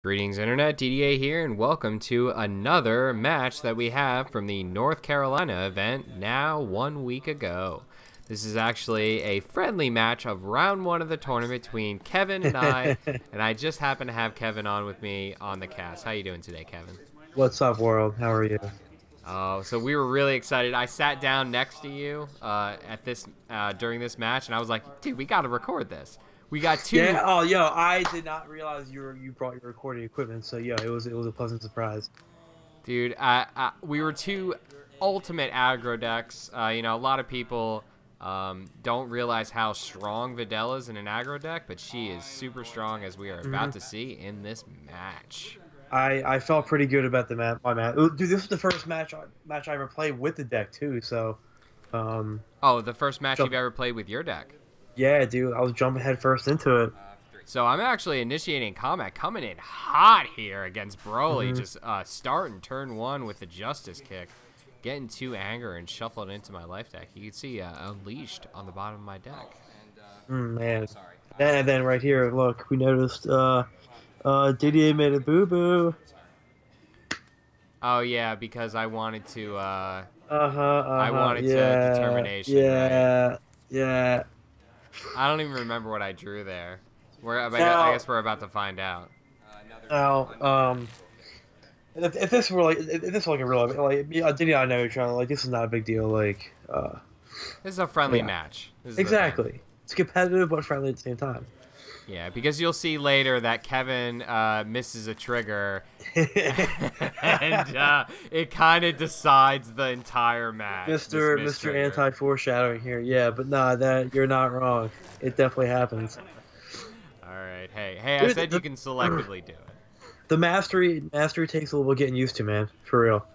Greetings Internet, Didier here, and welcome to another match that we have from the North Carolina event now 1 week ago. This is actually a friendly match of round 1 of the tournament between Kevin and I just happen to have Kevin on with me on the cast. How you doing today, Kevin? What's up, world? How are you? So we were really excited. I sat down next to you during this match, and I was like, dude, we got to record this. We got two. Yeah. Oh, yo, I did not realize you brought your recording equipment. So, yo, it was a pleasant surprise. Dude, we were two ultimate aggro decks. A lot of people don't realize how strong Videl is in an aggro deck, but she is super strong, as we are about to see in this match. I felt pretty good about my match. Dude, this was the first match I ever played with the deck too. So, oh, the first match you've ever played with your deck? Yeah, dude, I was jumping head first into it. So I'm actually initiating combat, coming in hot here against Broly. Just starting turn 1 with the Justice Kick, getting 2 anger and shuffling into my life deck. You can see Unleashed on the bottom of my deck. Man, and then right here, look, we noticed Didier made a boo-boo. Oh yeah, because I wanted to. I wanted yeah, to determination. Yeah, right? Yeah. I don't even remember what I drew there. I guess we're about to find out. Now, if this were like a real Diddy, I know you're trying to this is not a big deal. This is a friendly match. Exactly, it's competitive but friendly at the same time. Yeah, because you'll see later that Kevin misses a trigger, and it kind of decides the entire match. Mr. Anti-foreshadowing here, yeah, but nah, you're not wrong. It definitely happens. All right, hey, dude, I said you can selectively do it. The mastery takes a little getting used to, man, for real.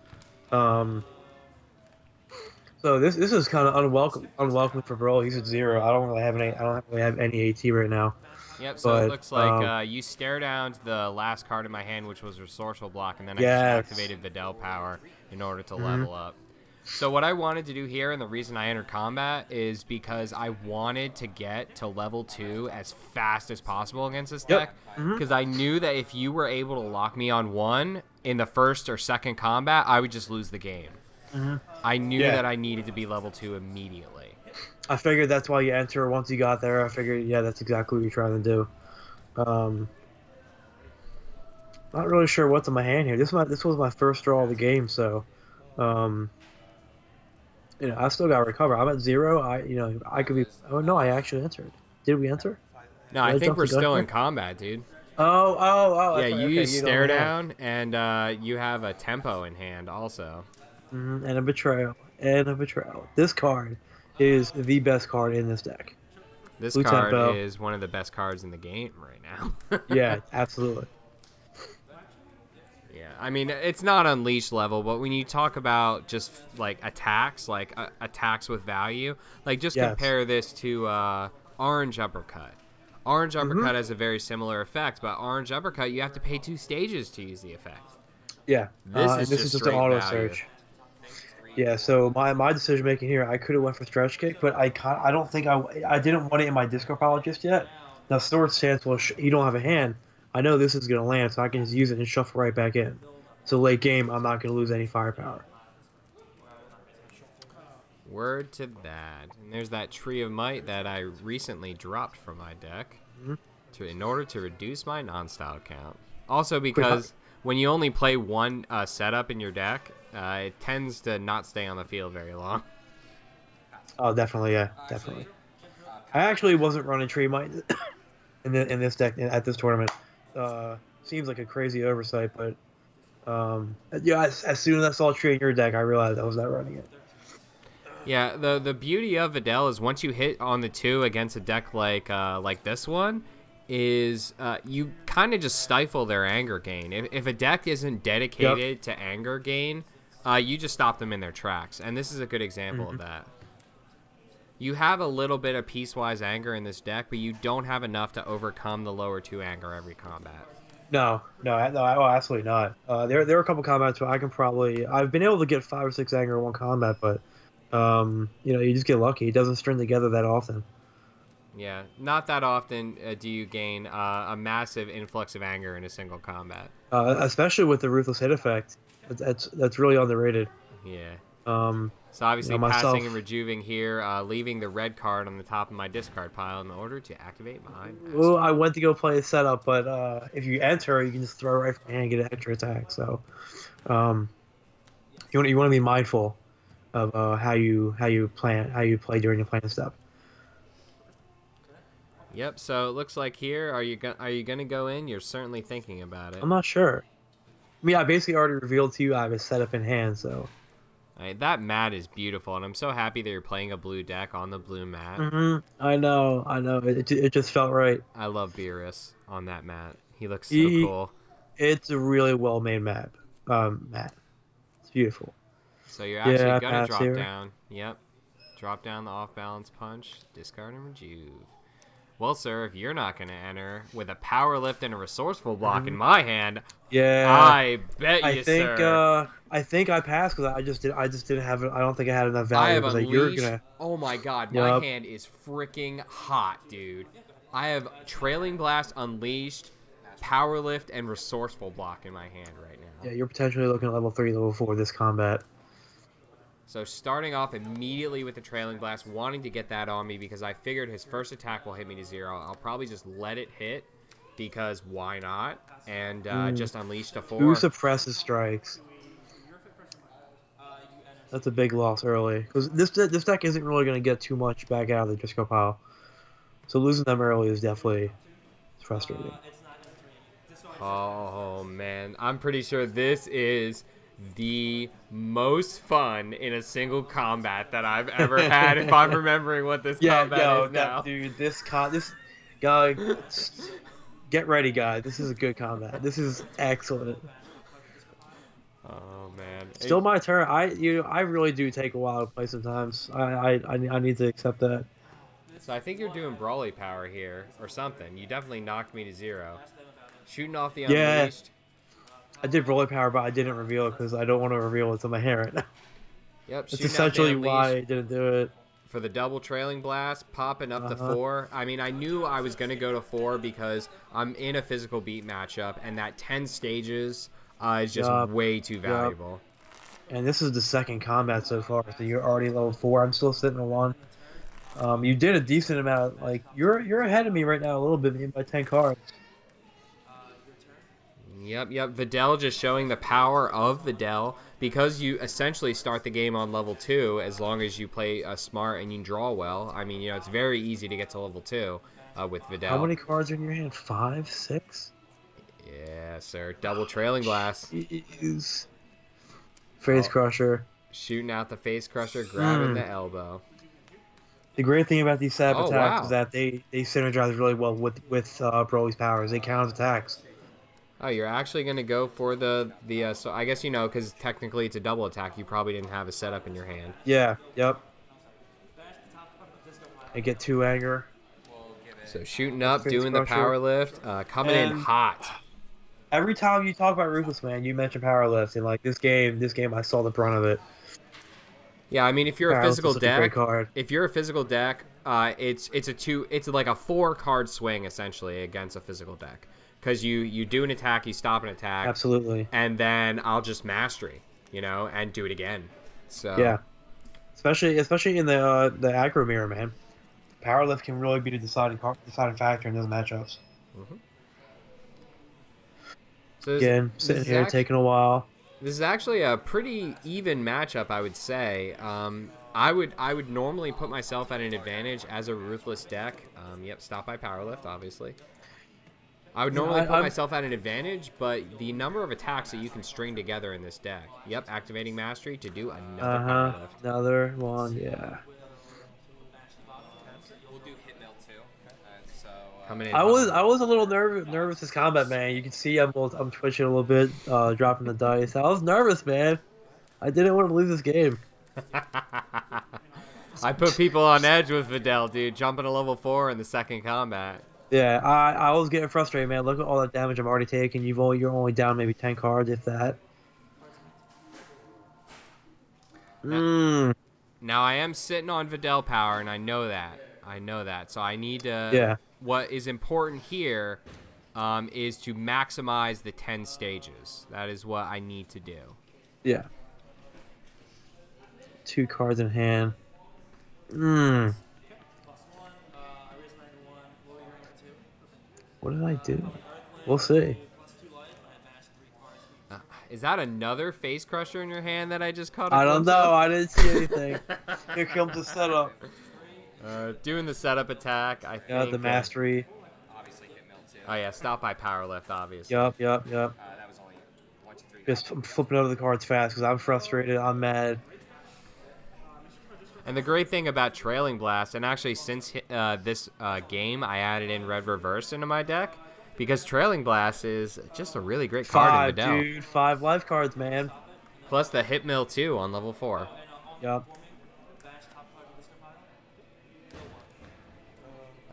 So this is kind of unwelcome for Broly. He's at 0. I don't really have any AT right now. Yep, so it looks like you stare down to the last card in my hand, which was Resourceful block, and then I just activated Videl power in order to level up. So what I wanted to do here, and the reason I entered combat, is because I wanted to get to level 2 as fast as possible against this deck, because I knew that if you were able to lock me on 1 in the first or second combat, I would just lose the game. I knew that I needed to be level 2 immediately. I figured that's why you enter once you got there. I figured, yeah, that's exactly what you're trying to do. Not really sure what's in my hand here. This was my first draw of the game, so I still got to recover. I'm at 0. I could be. Oh no, I actually entered. Did we enter? No, I think we're still in combat, dude. Oh. Yeah, you use stare down, and you have a tempo in hand also. And a betrayal. This card is the best card in this deck. This card is one of the best cards in the game right now. Yeah, absolutely. Yeah, I mean, it's not Unleashed level, but when you talk about just attacks, attacks with value, just compare this to Orange Uppercut. Orange Uppercut has a very similar effect, but Orange Uppercut, you have to pay 2 stages to use the effect. Yeah, this is just an auto value. search. Yeah, so my decision making here, I could have went for Stretch Kick, but I don't think I didn't want it in my discard pile just yet. Now Sword Stance, well, you don't have a hand. I know this is gonna land, so I can just use it and shuffle right back in. So late game, I'm not gonna lose any firepower. Word to that. And there's that Tree of Might that I recently dropped from my deck in order to reduce my non-style count. Also because when you only play 1 setup in your deck, it tends to not stay on the field very long. Oh, definitely, yeah, definitely. I actually wasn't running Tree Might in this deck at this tournament. Seems like a crazy oversight, but yeah, as soon as I saw Tree in your deck, I realized I was not running it. Yeah, the beauty of Videl is once you hit on the 2 against a deck like this one, is you kind of just stifle their anger gain. If a deck isn't dedicated to anger gain, you just stop them in their tracks, and this is a good example of that. You have a little bit of piecewise anger in this deck, but you don't have enough to overcome the lower 2 anger every combat. No, absolutely not. There are a couple combats where I've been able to get 5 or 6 anger in one combat, but you just get lucky. It doesn't string together that often. Yeah, not that often do you gain a massive influx of anger in a single combat. Especially with the Ruthless hit effect. That's really underrated. Yeah. Um, So obviously myself. passing and rejuving here, leaving the red card on the top of my discard pile in order to activate my Well, mastery. I went to go play a setup, but if you enter, you can just throw right from your hand and get an extra attack. So, um, you want to be mindful of how you play during your plan step. Yep. So it looks like here, are you gonna go in? You're certainly thinking about it. I'm not sure. I mean, I basically already revealed to you I have a setup in hand, so. That mat is beautiful, and I'm so happy that you're playing a blue deck on the blue mat. I know. It just felt right. I love Beerus on that mat. He looks so He, cool. it's a really well made map. It's beautiful. So you're actually gonna pass drop here. down. Yep. Drop down the off balance punch, discard and rejuve. Well, sir, if you're not gonna enter with a power lift and a resourceful block in my hand, I bet you, sir. I think I passed because I just didn't have it. I don't think I had enough value. I have unleashed. You're gonna... Oh my god, my hand is freaking hot, dude. I have trailing blast, unleashed, power lift, and resourceful block in my hand right now. Yeah, you're potentially looking at level 3, level 4 this combat. So starting off immediately with the trailing blast, wanting to get that on me because I figured his first attack will hit me to 0. I'll probably just let it hit because why not? And just unleash to 4. Who suppresses strikes? That's a big loss early because this deck isn't really going to get too much back out of the disco pile. So losing them early is definitely frustrating. Oh man, I'm pretty sure this is the most fun in a single combat that I've ever had. If I'm remembering what this combat is now, dude, this guy, get ready, guys. This is a good combat. This is excellent. Oh man, Still my turn. I really do take a while to play sometimes. I need to accept that. So I think you're doing Brawly power here or something. You definitely knocked me to 0. Shooting off the unleashed. I did Brawly power, but I didn't reveal it because I don't want to reveal what's on my hand right now. Yep, that's essentially why I didn't do it. For the double trailing blast, popping up to 4. I mean, I knew I was going to go to 4 because I'm in a physical beat matchup, and that 10 stages is just way too valuable. And this is the second combat so far, so you're already level 4. I'm still sitting at 1. You did a decent amount. Like you're ahead of me right now a little bit by 10 cards. Yep. Videl just showing the power of Videl because you essentially start the game on level 2 as long as you play smart and you draw well. I mean, you know, it's very easy to get to level 2 with Videl. How many cards are in your hand? 5, 6? Yeah, sir. Double trailing blast. Jeez. Face Crusher. Shooting out the Face Crusher, grabbing the elbow. The great thing about these setup attacks is that they synergize really well with Broly's powers. They count attacks. Oh, you're actually going to go for the so I guess you know, because technically it's a double attack, you probably didn't have a setup in your hand. Yeah, yep. I get 2 anger. So shooting up, doing the power lift, coming in hot. Every time you talk about Ruthless, man, you mention power lift, and like this game I saw the brunt of it. Yeah, I mean, if you're a physical deck, it's like a 4 card swing essentially against a physical deck. Because you do an attack, you stop an attack. Absolutely. And then I'll just mastery, you know, and do it again. So yeah, especially in the aggro mirror, man. Power lift can really be the deciding factor in those matchups. So again, sitting here taking a while. This is actually a pretty even matchup, I would say. I would normally put myself at an advantage as a Ruthless deck. Yep, stop by power lift, obviously. I would normally put myself at an advantage, but the number of attacks that you can string together in this deck. Yep, activating Mastery to do another power lift. Another one, yeah. Coming in I was a little nervous this combat, man. You can see I'm twitching a little bit, dropping the dice. I was nervous, man. I didn't want to lose this game. I put people on edge with Videl, dude, jumping to level 4 in the second combat. Yeah, I was getting frustrated, man. Look at all that damage I'm already taking. You're only down maybe 10 cards, if that. Now I am sitting on Videl power, and I know that. I know that. So I need to. Yeah. What is important here is to maximize the 10 stages. That is what I need to do. Yeah. 2 cards in hand. What did I do? We'll see. Is that another face crusher in your hand that I just caught? I don't know. I didn't see anything. Here comes the setup. Doing the setup attack. I think. Yeah, the mastery. Oh yeah, stop by power lift, obviously. Yup. Just flipping over the cards fast because I'm frustrated. I'm mad. And the great thing about Trailing Blast, and actually since this game, I added in Red Reverse into my deck, because Trailing Blast is just a really great card in Videl. Dude, 5 life cards, man. Plus the Hit Mill too on level 4. Yup.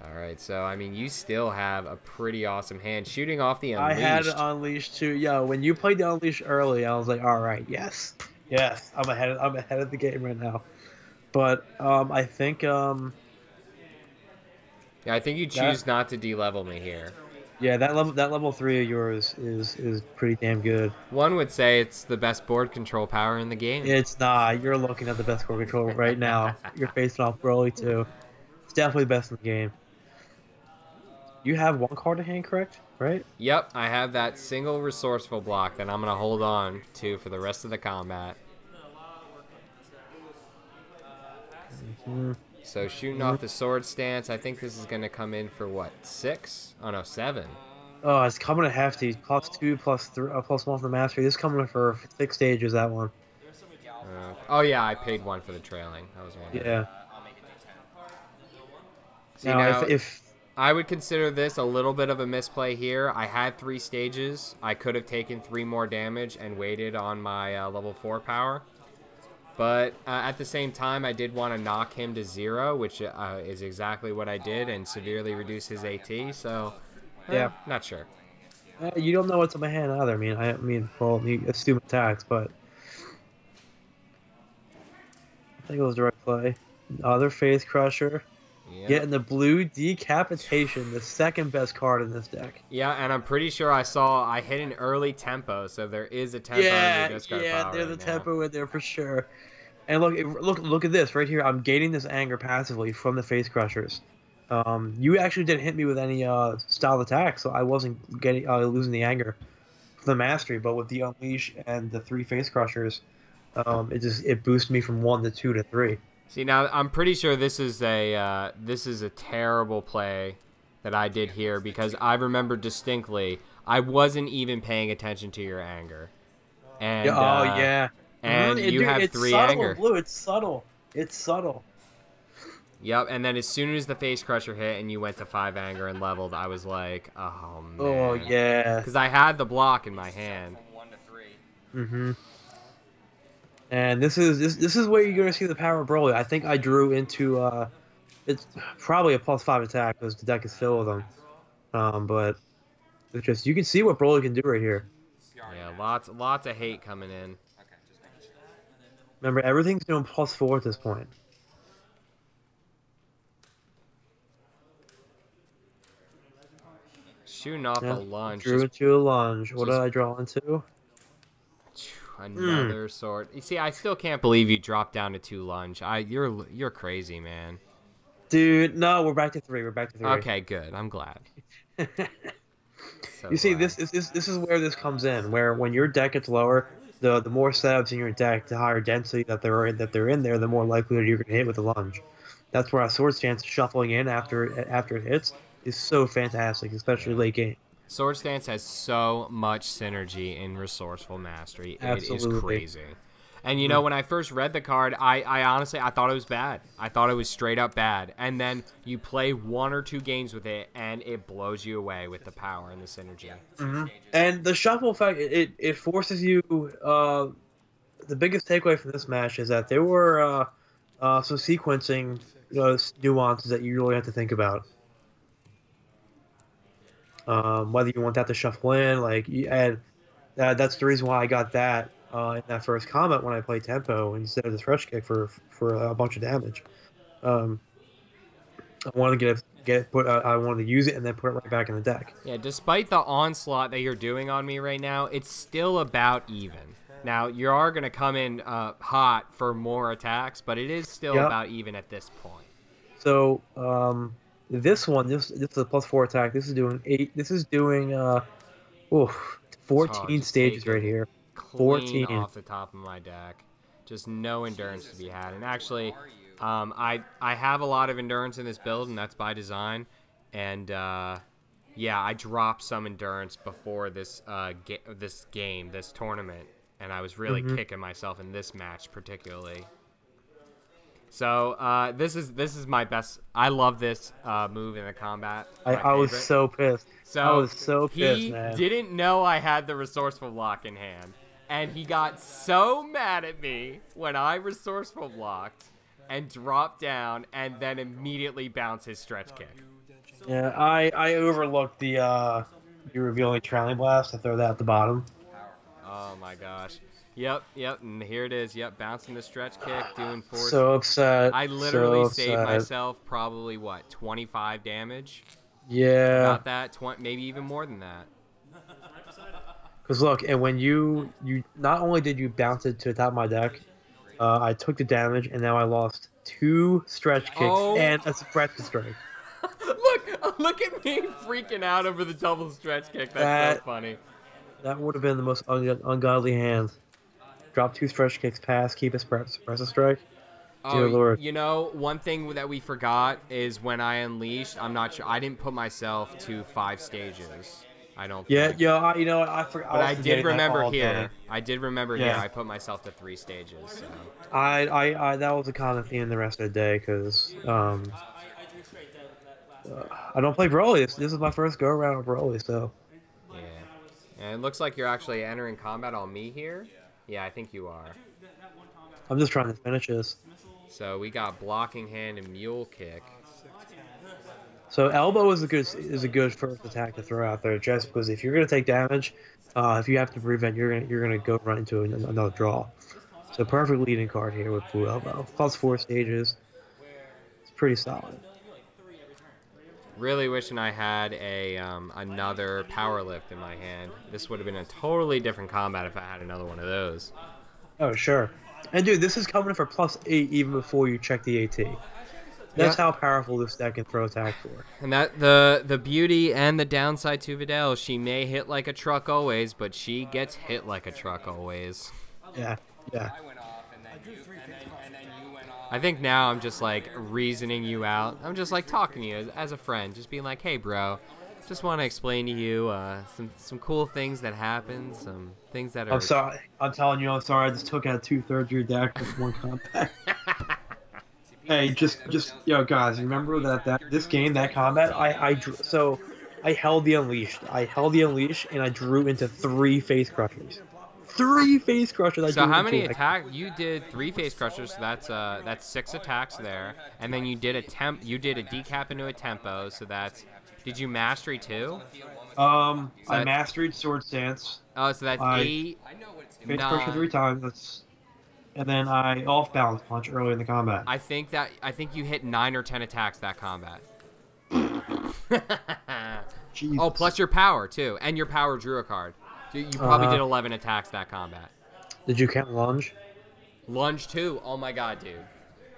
Alright, so, I mean, you still have a pretty awesome hand. Shooting off the Unleashed. I had it Unleashed too. Yo, when you played the Unleashed early, I was like, alright, yes. Yes, I'm ahead of the game right now. But, I think, Yeah, I think you choose not to de-level me here. Yeah, that level 3 of yours is pretty damn good. One would say it's the best board control power in the game. It's not. You're looking at the best board control right now. You're facing off Broly too. It's definitely the best in the game. You have 1 card in hand, correct? Right? Yep, I have that single Resourceful block that I'm going to hold on to for the rest of the combat. So shooting off the Sword Stance, I think this is going to come in for what, 6? Oh no, 7. Oh, it's coming at hefty. +2, +3, +1 for mastery. This is coming for 6 stages. That one. Oh yeah, I paid 1 for the trailing. That was one. Yeah. See, now, if I would consider this a little bit of a misplay here. I had 3 stages. I could have taken 3 more damage and waited on my level 4 power. But at the same time, I did want to knock him to 0, which is exactly what I did, and severely reduce his AT. So, yeah, not sure. You don't know what's in my hand either. I mean, well, you assume attacks, but I think it was the right play. Other Face Crusher. Yep. Getting the blue Decapitation, the second best card in this deck. Yeah, and I'm pretty sure I hit an early tempo, so there is a tempo in your discard power there's a tempo in there for sure. And look at this right here. I'm gaining this anger passively from the Face Crushers. You actually didn't hit me with any style attack, so I wasn't getting losing the anger from the mastery. But with the Unleash and the 3 Face Crushers, it boosted me from 1 to 2 to 3. See, now I'm pretty sure this is a terrible play that I did here, because I remember distinctly I wasn't even paying attention to your anger. And and you have 3 anger. Blue, it's subtle. It's subtle. Yep, and then as soon as the Face Crusher hit and you went to 5 anger and leveled, I was like, oh man. Oh yeah. Because I had the block in my hand. And this is where you're gonna see the power of Broly. I think I drew into it's probably a +5 attack because the deck is filled with them. But it's just, you can see what Broly can do right here. Yeah, lots of hate coming in. Remember, everything's doing +4 at this point. Shooting off a lunge. Drew into a lunge. What did I draw into? Another sword. You see, I still can't believe you dropped down to 2 lunge. You're crazy, man. Dude, no, we're back to 3. We're back to 3. Okay, good. I'm glad. You see, this is where this comes in. Where when your deck gets lower, the more setups in your deck, the higher density that they're in there, the more likelihood you're gonna hit with a lunge. That's where a Sword Stance shuffling in after it hits is so fantastic, especially late game. Sword Stance has so much synergy in Resourceful Mastery. Absolutely. It is crazy. And, you know, when I first read the card, I honestly, I thought it was bad. I thought it was straight up bad. And then you play 1 or 2 games with it, and it blows you away with the power and the synergy. And the shuffle effect, it forces you... the biggest takeaway from this match is that there were some sequencing nuances that you really have to think about. Whether you want that to shuffle in, and that's the reason why I got that in that first comment when I played tempo instead of the fresh kick for a bunch of damage. I wanted to I wanted to use it and then put it right back in the deck. Yeah, despite the onslaught that you're doing on me right now, it's still about even. Now, you are going to come in hot for more attacks, but it is still about even at this point. So, this is a +4 attack. This is doing 8. This is doing 14 stages right here. 14 off the top of my deck. Just no endurance to be had. And actually, I have a lot of endurance in this build, and that's by design. And yeah, I dropped some endurance before this this tournament, and I was really kicking myself in this match particularly. So this is my best. I love this move in the combat. I was so pissed. So I was so pissed, man. He didn't know I had the Resourceful block in hand, and he got so mad at me when I Resourceful blocked and dropped down, and then immediately bounced his stretch kick. Yeah, I overlooked the you revealing Trailing Blast to throw that at the bottom. Oh my gosh. Yep, and here it is. Yep, bouncing the stretch kick, doing force. So upset. I literally saved myself probably, what, 25 damage? Yeah. About that, maybe even more than that. Because look, and when you not only did you bounce it to the top of my deck, I took the damage, and now I lost 2 stretch kicks and a stretch strike. Look at me freaking out over the double stretch kick. That's so funny. That would have been the most ungodly hand. Drop 2 stretch kicks, pass, keep a suppressor strike. Dear Lord. You know, one thing that we forgot is when I unleashed, I'm not sure, I didn't put myself to 5 stages. I don't think. Yeah, you know what, I forgot. But I did remember here. I did remember here I put myself to 3 stages. So. I that was a common theme the rest of the day, because I don't play Broly. This is my first go-around with Broly, so... Yeah. And it looks like you're actually entering combat on me here. Yeah, I think you are. I'm just trying to finish this. So we got blocking hand and mule kick. So elbow is a good first attack to throw out there, just because if you're gonna take damage, if you have to prevent, you're gonna go run into another draw. So perfect leading card here with blue elbow. +4 stages. It's pretty solid. Really wishing I had another power lift in my hand. This would have been a totally different combat if I had another one of those. Oh, sure. And dude, this is coming for +8 even before you check the AT. That's how powerful this deck can throw attack for. And that the beauty and the downside to Videl, she may hit like a truck always, but she gets hit like a truck always. Yeah. I think now I'm just like reasoning you out. I'm just like talking to you as a friend, just being like, hey, bro, just want to explain to you some cool things that happen, some things that are... I'm sorry. I'm telling you, I'm sorry. I just took out 2/3 of your deck with 1 combat. Hey, just yo, guys, remember that this game, that combat, I held the Unleashed. And I drew into 3 Face Crushers. 3 Face Crushers. So how many attacks? You did 3 Face Crushers, so that's 6 attacks there, and then you did a decap into a tempo, so that's... Did you mastery too? I mastered Sword Stance. Oh, so that's 8. Face Crusher 3 times. And then I off balance punch early in the combat. I think you hit 9 or 10 attacks that combat. Oh, plus your power too, and your power drew a card. You probably did 11 attacks that combat. Did you count lunge? Lunge too. Oh my god, dude.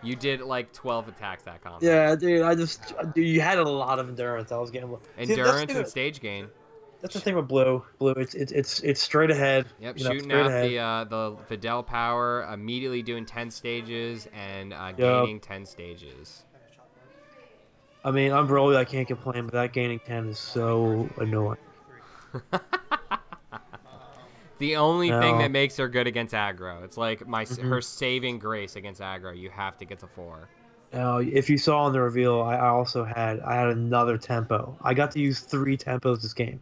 You did like 12 attacks that combat. Yeah, dude. You had a lot of endurance. I was getting endurance and stage gain. That's the thing with blue. Blue, it's straight ahead. Yep, shooting out the Videl power, immediately doing 10 stages and gaining 10 stages. I mean, I'm Broly. I can't complain, but that gaining 10 is so annoying. The only thing that makes her good against aggro. It's like her saving grace against aggro. You have to get to 4. Now, if you saw in the reveal, I had another tempo. I got to use 3 tempos this game.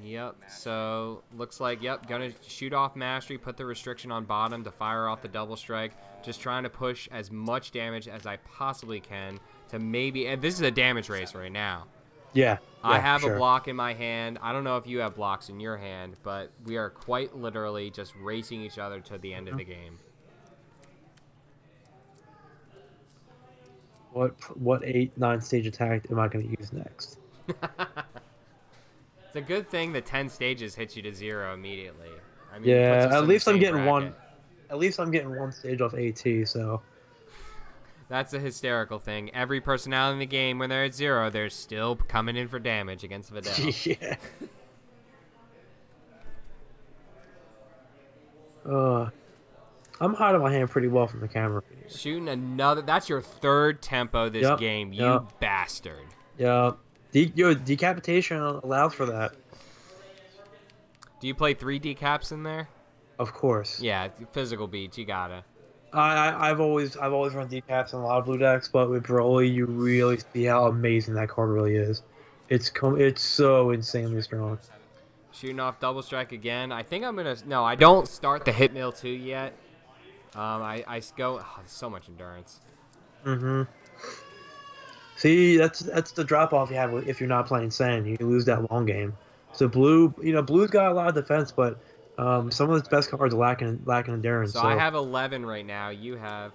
Yep. So looks like gonna shoot off mastery, put the restriction on bottom to fire off the double strike. Just trying to push as much damage as I possibly can to maybe. And this is a damage race right now. Yeah, I have a block in my hand. I don't know if you have blocks in your hand, but we are quite literally just racing each other to the end of the game. What 8-9 stage attack am I going to use next? It's a good thing the 10 stages hit you to 0 immediately. I mean, Yeah, at least I'm getting one. At least I'm getting one stage off AT. So that's a hysterical thing. Every personality in the game, when they're at 0, they're still coming in for damage against Videl. Yeah. I'm hiding my hand pretty well from the camera. Shooting another. That's your 3rd tempo this game, you bastard. Yeah. Decapitation allows for that. Do you play 3 decaps in there? Of course. Yeah, physical beats. You gotta. I've always run decaps in a lot of blue decks, but with Broly, you really see how amazing that card really is. It's so insanely strong. Shooting off double strike again. I think I'm gonna. No, I don't start the hit mill 2 yet. I go. Oh, there's so much endurance. Mm-hmm. See, that's the drop off you have if you're not playing Sand. You lose that long game. So blue's got a lot of defense, but some of its best cards are lacking endurance. So I have 11 right now. You have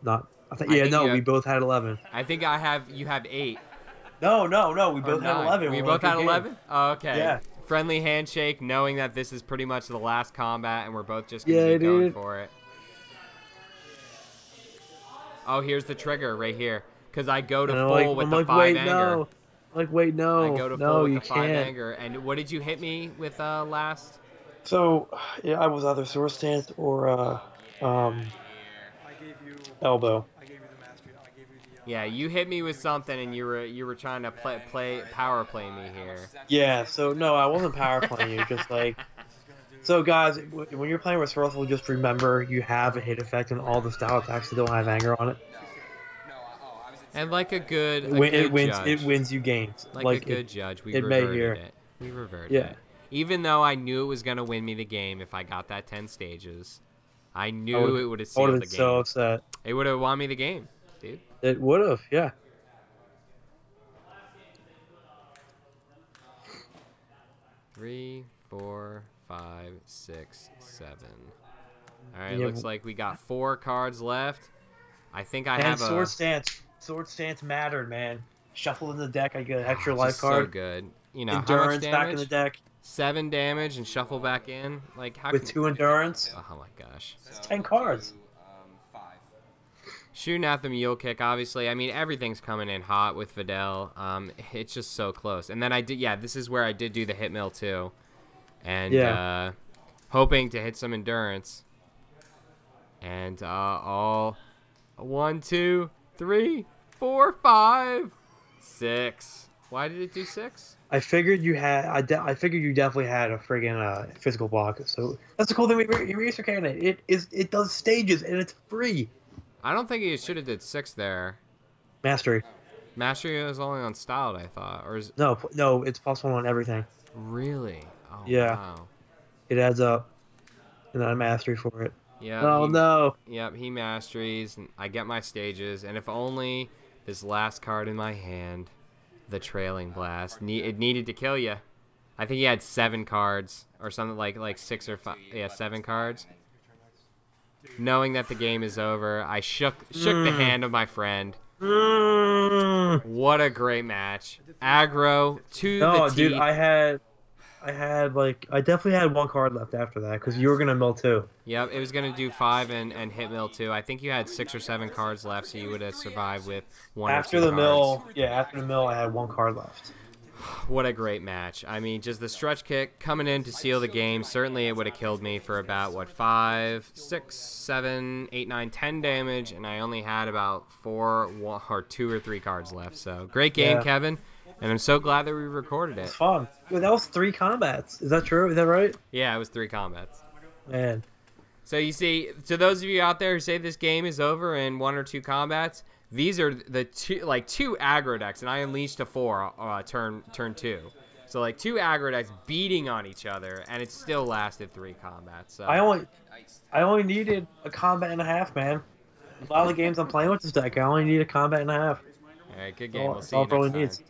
not. We both had 11. I think you have 8. No. We both had 11. We both had 11. Oh, okay. Yeah. Friendly handshake, knowing that this is pretty much the last combat, and we're both just gonna be going for it. Oh, here's the trigger right here, because I go to full with the 5 anger. No. Wait, no. I go to full with the 5 anger. And what did you hit me with last? So, yeah, I was either sword stance or elbow. Yeah, you hit me with something, and you were trying to power play me here. Yeah, so no, I wasn't power playing you. Just like, so guys, when you're playing Resourceful, just remember you have a hit effect on all the style attacks that don't have anger on it. And like a good judge. It wins you games. Like a good judge, we reverted it. We reverted it. Even though I knew it was gonna win me the game if I got that 10 stages, I knew it would have sealed the game. So upset. It would have won me the game, dude. It would have, yeah. Three, 4, 5, 6, 7. All right, looks like we got 4 cards left. I think I have sword stance. Sword stance mattered, man. Shuffle in the deck. I get an extra life card. So good. You know, endurance how much damage? back in the deck. 7 damage and shuffle back in. Like how? With 2 endurance. Oh my gosh. It's 10 cards. Shooting at the mule kick, obviously. I mean, everything's coming in hot with Videl. It's just so close. And then I did, this is where I did do the hit mill too, and hoping to hit some endurance. And all 1, 2, 3, 4, 5, 6. Why did it do 6? I figured you had. I figured you definitely had a friggin' physical block. So that's the cool thing with Eraser Cannon. It does stages and it's free. I don't think he should have did 6 there. Mastery. Mastery was only on styled, I thought, or is no, it's +1 on everything. Really? Oh, yeah. Wow. It adds up, and then I mastery for it. Yeah. Oh no. Yep, he masteries, and I get my stages, and if only this last card in my hand, the Trailing Blast, it needed to kill you. I think he had 7 cards or something like 6 or 5. Yeah, 7 cards. Knowing that the game is over, I shook the hand of my friend. What a great match. Aggro to the teeth. Dude, I definitely had 1 card left after that because you were gonna mill 2. Yep, it was gonna do 5 and hit mill 2. I think you had 6 or 7 cards left, so you would have survived with 1 or 2 after the cards. After the mill, I had 1 card left. What a great match. I mean, just the stretch kick coming in to seal the game. Certainly it would have killed me for about, 5, 6, 7, 8, 9, 10 damage, and I only had about 2 or 3 cards left. So, great game, Kevin, and I'm so glad that we recorded it. It's fun. Dude, that was 3 combats. Is that true? Is that right? Yeah, it was 3 combats. Man. So you see, to those of you out there who say this game is over in 1 or 2 combats, these are the 2 aggro decks, and I unleashed a 4 turn 2. So 2 aggro decks beating on each other, and it still lasted 3 combats. So. I only needed a combat and a half, man. A lot of the games I'm playing with this deck, I only need a combat and a half. All right, good game. We'll see you next time.